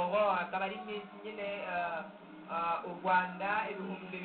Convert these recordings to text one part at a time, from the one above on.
oho akaba ari iminsi nyine u Rwanda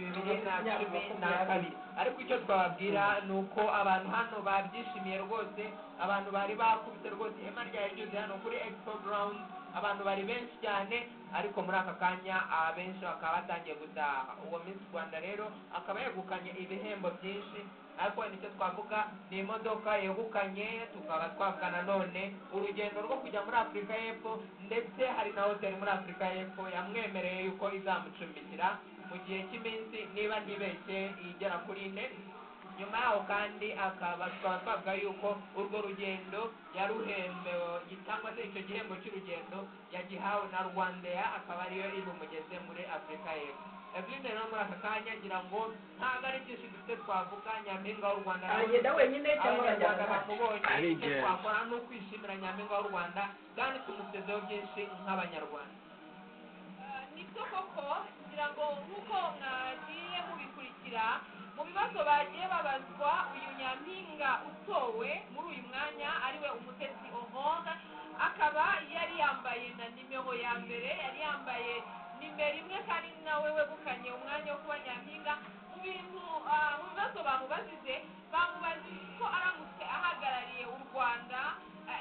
2012 ariko icyo twababwira nuko abantu hano babyishimiye rwose abantu bari bakubise rwose ihema ryaryo hano kuri Expo Ground abantu bari benshi cyane ariko muri aka kanya abenshi bakaba batangiye gutaha uwo Miss Rwanda rero akaba yegukanye ibihembo byinshi ariko nicyo twavuga ni imodoka yegukanye tukaba twavuga nanone urugendo rwo kujya muri Afurika y'Epfo ndetse hari na hoteli muri Afurika y'Epfo yamwemereye yuko izamucumbikira mu gihe cy'iminsi niba ntibeshye igera kuri 4 nyuma yaho kandi akaba twavuga yuko urwo rugendo yaruhembewe cyangwa se icyo gihembo cy'urugendo yagihawe na Rwandair akaba ariyo ibumugeze muri Afurika y'Epfo. Evelyn rero muri aka kanya ngira ngo ntabwo ari byinshi dufite twavuga nyampinga w'u Rwanda agenda wenyine cyangwa abanyarwanda bamubonye icyo twakora ni ukwishimira nyampinga w'u Rwanda kandi tumutezeho byinshi nk'abanyarwanda. Nibyo koko ngira ngo nk'uko mwagiye mubikurikira mu bibazo bagiye babazwa uyu nyampinga utowe muri uyu mwanya ariwe Umutesi Aurore akaba yari yambaye na nimero ya mbere yari yambaye nimero 1 kandi nawe wegukanye umwanya wo kuba nyampinga mu bibazo bamubajije ko aramutse ahagarariye u Rwanda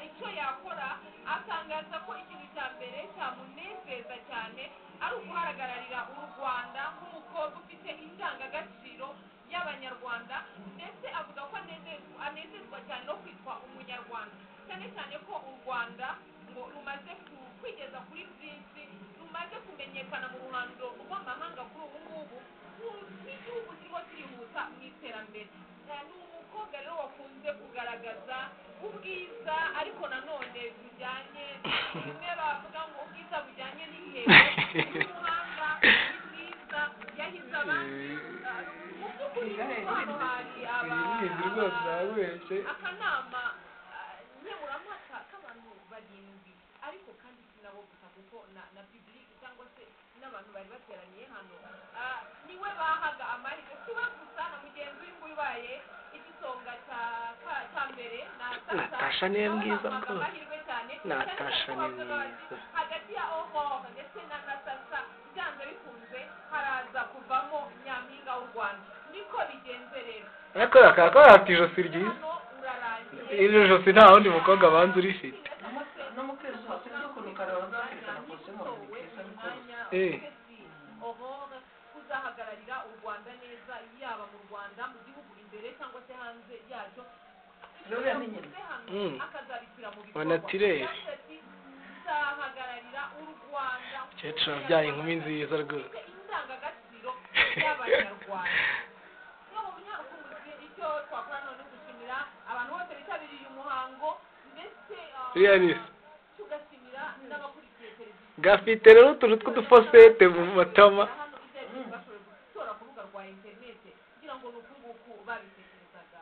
icyo yakora atangaza ko ikintu cya mbere cyamunezeza cyane ari ukuhagararira u Rwanda nk'umukobwa ufite indangagaciro y'abanyarwanda ndetse avuga ko anezezwa cyane no kwitwa umunyarwanda cyane cyane ko u Rwanda ngo rumaze kwigeza kuri byinshi rumaze kumenyekana mu ruhando rw'amahanga kuri ubu ngubu n'igihugu kirimo kirihuta mu iterambere. Ni umukobwa rero wakunze kugaragaza ubwiza ariko nanone bijyanye bimwe bavuga ngo ubwiza bujyanye n'intego n'umuhanga n'ibwiza yahise abandi mu by'ukuri hano hari akanama nkemurampaka k'abantu 7 ariko kandi sinabo gusa kuko na public cyangwa se n'abantu bari bateraniye hano niwe bahaga amahirwe siwe gusa na mugenzi w'imbuye igisonga cya mbere Natasha niwe mwiza rwose Natasha niwe mwiza hagati ya Aurore ndetse na Natasha byanze bikunze haraza kuvamo nyampinga w'u Rwanda niko bigenze rero ariko akaba afite ijosi ryiza iri josi nta wundi mukobwa abanza urifite Aurore kuzahagararira u Rwanda neza yaba mu Rwanda mu gihugu imbere cyangwa se hanze yacyo akazabishyira mu bikorwa kuzahagararira u Rwanda cecuru abyaye inkumi nziza rwose indangagaciro y'abanyarwanda no mu binyarukundo icyo twakora none gushimira abantu bose bitabiriye umuhango ndetse tugashimira n'abakurikiye televiziyo gafite rero utuntu tw'udufosete mu matama bashoboye gutora ku rubuga rwa interinete kugira ngo ni uku nguku babitekerezaga.